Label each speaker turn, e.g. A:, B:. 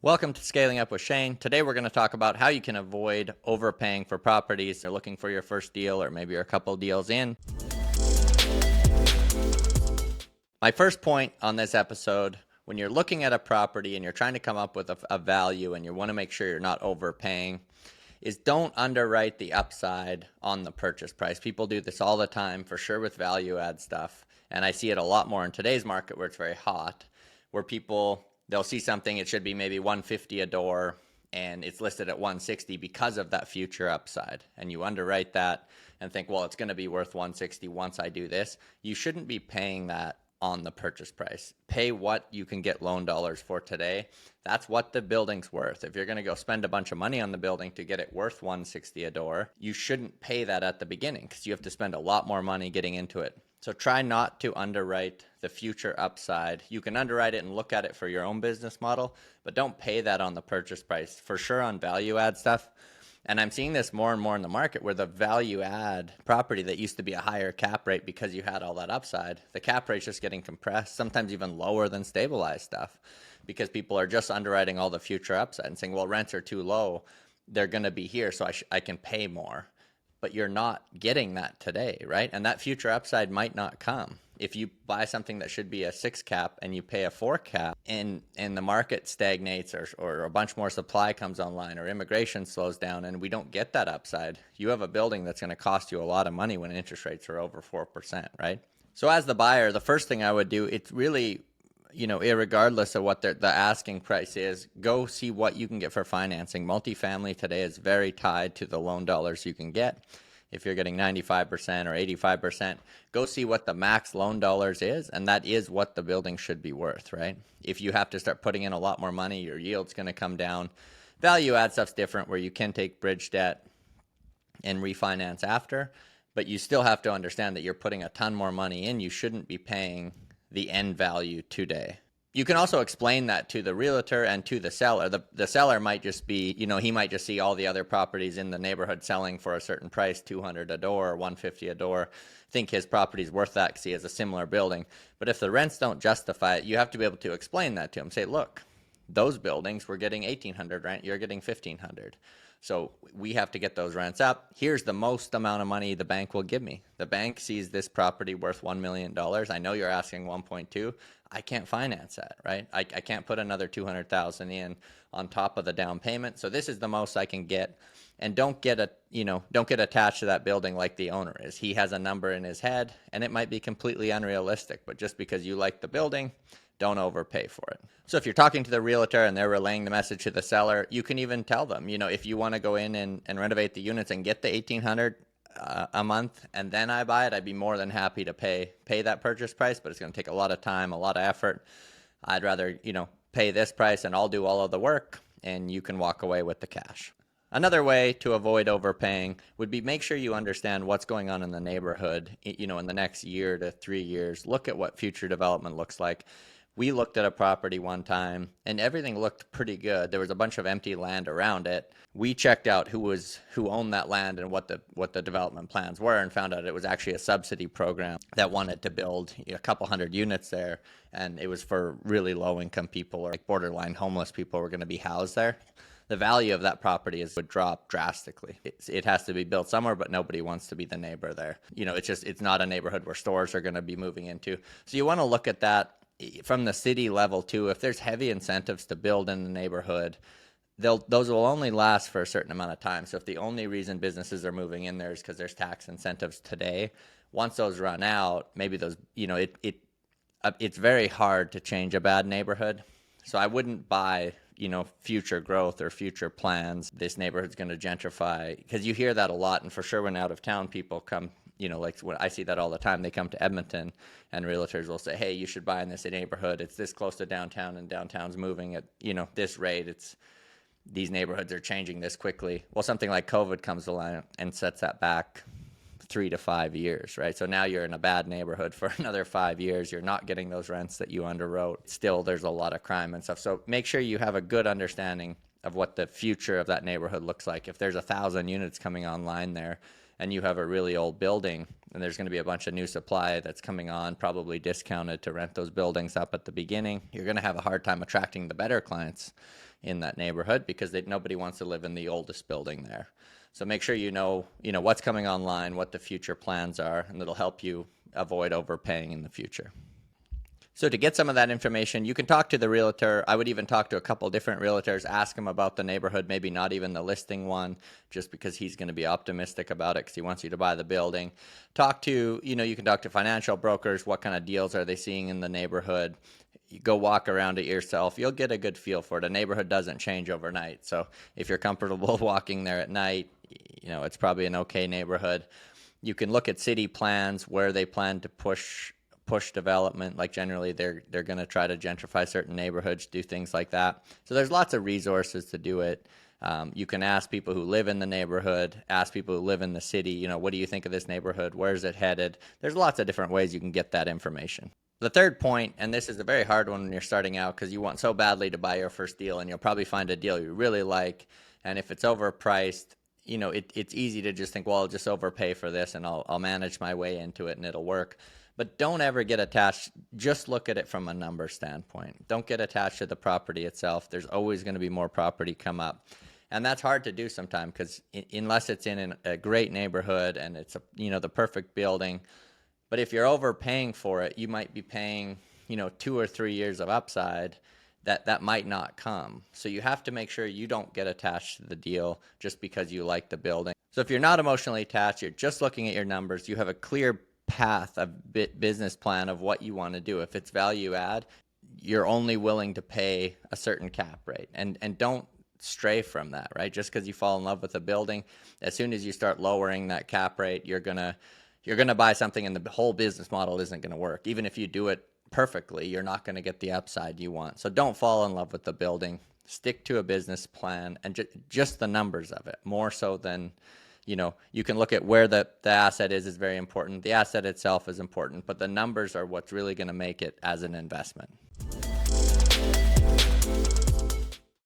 A: Welcome to Scaling Up with Shane. Today we're going to talk about how you can avoid overpaying for properties. You're looking for your first deal or maybe you're a couple deals in. My first point on this episode, when you're looking at a property and you're trying to come up with a value and you want to make sure you're not overpaying, is don't underwrite the upside on the purchase price. People do this all the time, for sure, with value add stuff. And I see it a lot more in today's market where it's very hot, where they'll see something, it should be maybe 150 a door, and it's listed at 160 because of that future upside. And you underwrite that and think, well, it's going to be worth 160 once I do this. You shouldn't be paying that on the purchase price. Pay what you can get loan dollars for today. That's what the building's worth. If you're going to go spend a bunch of money on the building to get it worth 160 a door, you shouldn't pay that at the beginning because you have to spend a lot more money getting into it. So try not to underwrite the future upside. You can underwrite it and look at it for your own business model, but don't pay that on the purchase price. For sure on value add stuff. And I'm seeing this more and more in the market where the value add property that used to be a higher cap rate because you had all that upside, the cap rate's just getting compressed, sometimes even lower than stabilized stuff because people are just underwriting all the future upside and saying, well, rents are too low. They're going to be here, so I can pay more. But you're not getting that today, right? And that future upside might not come. If you buy something that should be a 6 cap and you pay a 4 cap and the market stagnates or a bunch more supply comes online or immigration slows down and we don't get that upside, you have a building that's going to cost you a lot of money when interest rates are over 4%, right? So as the buyer, the first thing I would do, it's really, irregardless of what the asking price is, go see what you can get for financing. Multifamily today is very tied to the loan dollars you can get. If you're getting 95% or 85%, go see what the max loan dollars is, and that is what the building should be worth, right? If you have to start putting in a lot more money, your yield's going to come down. Value add stuff's different where you can take bridge debt and refinance after, but you still have to understand that you're putting a ton more money in. You shouldn't be paying the end value today. You can also explain that to the realtor and to the seller. The seller might just be, he might just see all the other properties in the neighborhood selling for a certain price, 200 a door or 150 a door, think his property's worth that because he has a similar building. But if the rents don't justify it, you have to be able to explain that to him. Say, look, those buildings, we're getting 1,800 rent, you're getting 1,500. So we have to get those rents up. Here's the most amount of money the bank will give me. The bank sees this property worth $1 million. I know you're asking 1.2. I can't finance that, right? I can't put another 200,000 in on top of the down payment. So this is the most I can get. And don't get attached to that building like the owner is. He has a number in his head and it might be completely unrealistic, but just because you like the building, don't overpay for it. So if you're talking to the realtor and they're relaying the message to the seller, you can even tell them, if you want to go in and renovate the units and get the 1,800 a month and then I buy it, I'd be more than happy to pay that purchase price, but it's going to take a lot of time, a lot of effort. I'd rather, pay this price and I'll do all of the work and you can walk away with the cash. Another way to avoid overpaying would be make sure you understand what's going on in the neighborhood, in the next year to 3 years. Look at what future development looks like. We looked at a property one time and everything looked pretty good. There was a bunch of empty land around it. We checked out who owned that land and what the development plans were and found out it was actually a subsidy program that wanted to build a couple hundred units there. And it was for really low income people or like borderline homeless people were going to be housed there. The value of that property would drop drastically. It has to be built somewhere, but nobody wants to be the neighbor there. It's not a neighborhood where stores are going to be moving into. So you want to look at that from the city level too. If there's heavy incentives to build in the neighborhood, those will only last for a certain amount of time. So if the only reason businesses are moving in there is because there's tax incentives today, once those run out, maybe those, it's very hard to change a bad neighborhood. So I wouldn't buy, future growth or future plans. This neighborhood's going to gentrify, because you hear that a lot. And for sure, when out of town people come, like when I see that all the time, they come to Edmonton and realtors will say, hey, you should buy in this neighborhood. It's this close to downtown and downtown's moving at, this rate. These neighborhoods are changing this quickly. Well, something like COVID comes along and sets that back 3 to 5 years, right? So now you're in a bad neighborhood for another 5 years. You're not getting those rents that you underwrote. Still, there's a lot of crime and stuff. So make sure you have a good understanding of what the future of that neighborhood looks like. If there's 1,000 units coming online there, and you have a really old building and there's going to be a bunch of new supply that's coming on, probably discounted to rent those buildings up at the beginning, you're going to have a hard time attracting the better clients in that neighborhood because nobody wants to live in the oldest building there. So make sure you know what's coming online, what the future plans are, and it'll help you avoid overpaying in the future. So to get some of that information, you can talk to the realtor. I would even talk to a couple different realtors, ask him about the neighborhood, maybe not even the listing one, just because he's going to be optimistic about it because he wants you to buy the building. You can talk to financial brokers. What kind of deals are they seeing in the neighborhood? You go walk around it yourself. You'll get a good feel for it. A neighborhood doesn't change overnight. So if you're comfortable walking there at night, it's probably an okay neighborhood. You can look at city plans where they plan to push development. Like generally they're going to try to gentrify certain neighborhoods, do things like that. So there's lots of resources to do it. You can ask people who live in the neighborhood, ask people who live in the city, what do you think of this neighborhood? Where's it headed? There's lots of different ways you can get that information. The third point, and this is a very hard one when you're starting out because you want so badly to buy your first deal, and you'll probably find a deal you really like, and if it's overpriced, it's easy to just think, well, I'll just overpay for this and I'll manage my way into it and it'll work. But don't ever get attached. Just look at it from a number standpoint. Don't get attached to the property itself. There's always going to be more property come up. And that's hard to do sometimes because unless it's in a great neighborhood and it's the perfect building. But if you're overpaying for it, you might be paying 2 or 3 years of upside that might not come. So you have to make sure you don't get attached to the deal just because you like the building. So if you're not emotionally attached, you're just looking at your numbers, you have a clear path, a business plan of what you want to do. If it's value add, you're only willing to pay a certain cap rate, and don't stray from that, right? Just because you fall in love with a building, as soon as you start lowering that cap rate, you're gonna buy something and the whole business model isn't going to work. Even if you do it perfectly, you're not going to get the upside you want. So don't fall in love with the building. Stick to a business plan and just the numbers of it, more so than you can look at where the asset is very important. The asset itself is important, but the numbers are what's really going to make it as an investment.